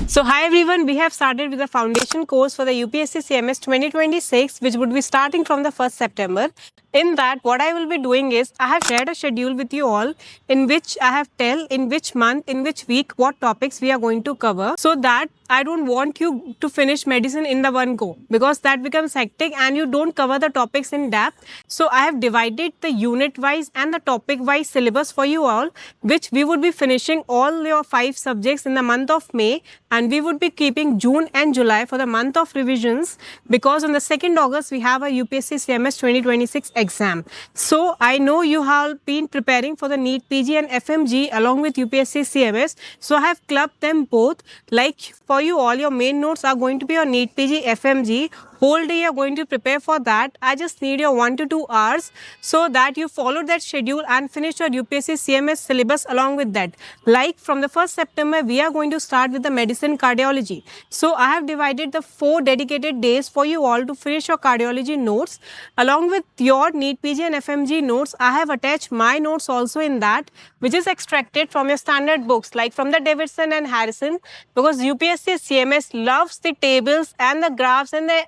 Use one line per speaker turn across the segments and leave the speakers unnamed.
So hi everyone, we have started with the foundation course for the UPSC CMS 2026 which would be starting from the 1st September. In that, what I will be doing is, I have shared a schedule with you all in which I have tell in which month, in which week, what topics we are going to cover, so that I don't want you to finish medicine in the one go, because that becomes hectic and you don't cover the topics in depth. So I have divided the unit wise and the topic wise syllabus for you all, which we would be finishing all your 5 subjects in the month of May, and we would be keeping June and July for the month of revisions, because on the 2nd August we have a UPSC CMS 2026 exam. So I know you have been preparing for the NEET PG and FMG along with UPSC CMS. So I have clubbed them both. Like for you all, your main notes are going to be on NEET PG, FMG. Whole day you are going to prepare for that. I just need your 1 to 2 hours so that you follow that schedule and finish your UPSC CMS syllabus along with that. Like from the 1st September, we are going to start with the medicine cardiology. So I have divided the 4 dedicated days for you all to finish your cardiology notes. Along with your NEET PG and FMG notes, I have attached my notes also in that, which is extracted from your standard books like from the Davidson and Harrison, because UPSC CMS loves the tables and the graphs and the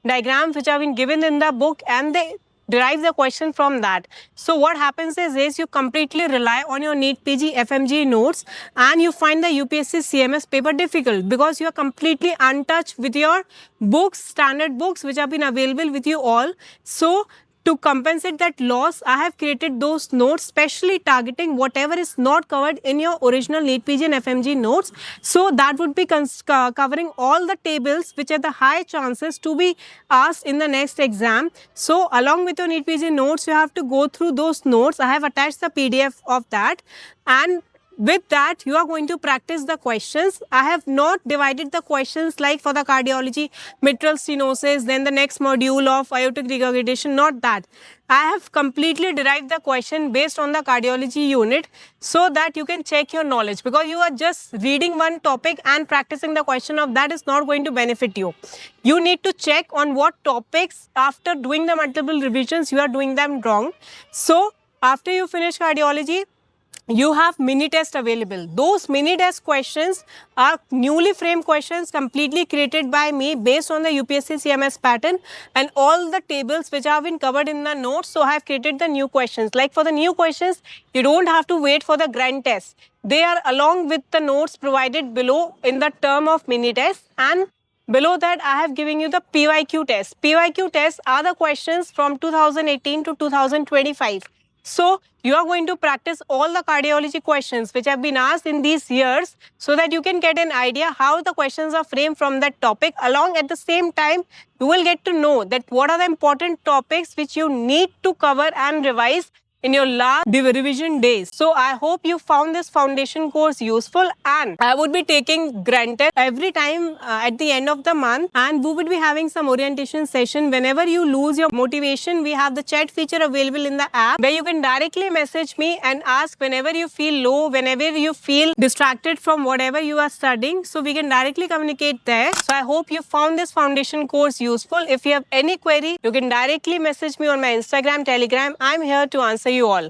diagrams which have been given in the book, and they derive the question from that. So what happens is you completely rely on your NEET PG FMG notes and you find the UPSC CMS paper difficult because you are completely untouched with your books, standard books which have been available with you all. So to compensate that loss, I have created those notes specially targeting whatever is not covered in your original NEET PG and FMG notes. So that would be covering all the tables which are the high chances to be asked in the next exam. So along with your NEET PG notes, you have to go through those notes. I have attached the PDF of that, and with that, you are going to practice the questions. I have not divided the questions like for the cardiology, mitral stenosis, then the next module of aortic regurgitation, not that. I have completely derived the question based on the cardiology unit so that you can check your knowledge, because you are just reading one topic and practicing the question of that is not going to benefit you. You need to check on what topics after doing the multiple revisions you are doing them wrong. So after you finish cardiology, you have mini test available. Those mini test questions are newly framed questions completely created by me based on the UPSC CMS pattern and all the tables which have been covered in the notes. So I have created the new questions. Like for the new questions, you don't have to wait for the grand test. They are along with the notes provided below in the term of mini test, and below that I have given you the PYQ test. PYQ tests are the questions from 2018 to 2025. So you are going to practice all the cardiology questions which have been asked in these years so that you can get an idea how the questions are framed from that topic. Along at the same time, you will get to know that what are the important topics which you need to cover and revise in your last revision days. So I hope you found this foundation course useful, and I would be taking granted every time at the end of the month, and we would be having some orientation session. Whenever you lose your motivation, we have the chat feature available in the app where you can directly message me and ask whenever you feel low, whenever you feel distracted from whatever you are studying. So we can directly communicate there. So I hope you found this foundation course useful. If you have any query, you can directly message me on my Instagram, Telegram. I'm here to answer you all.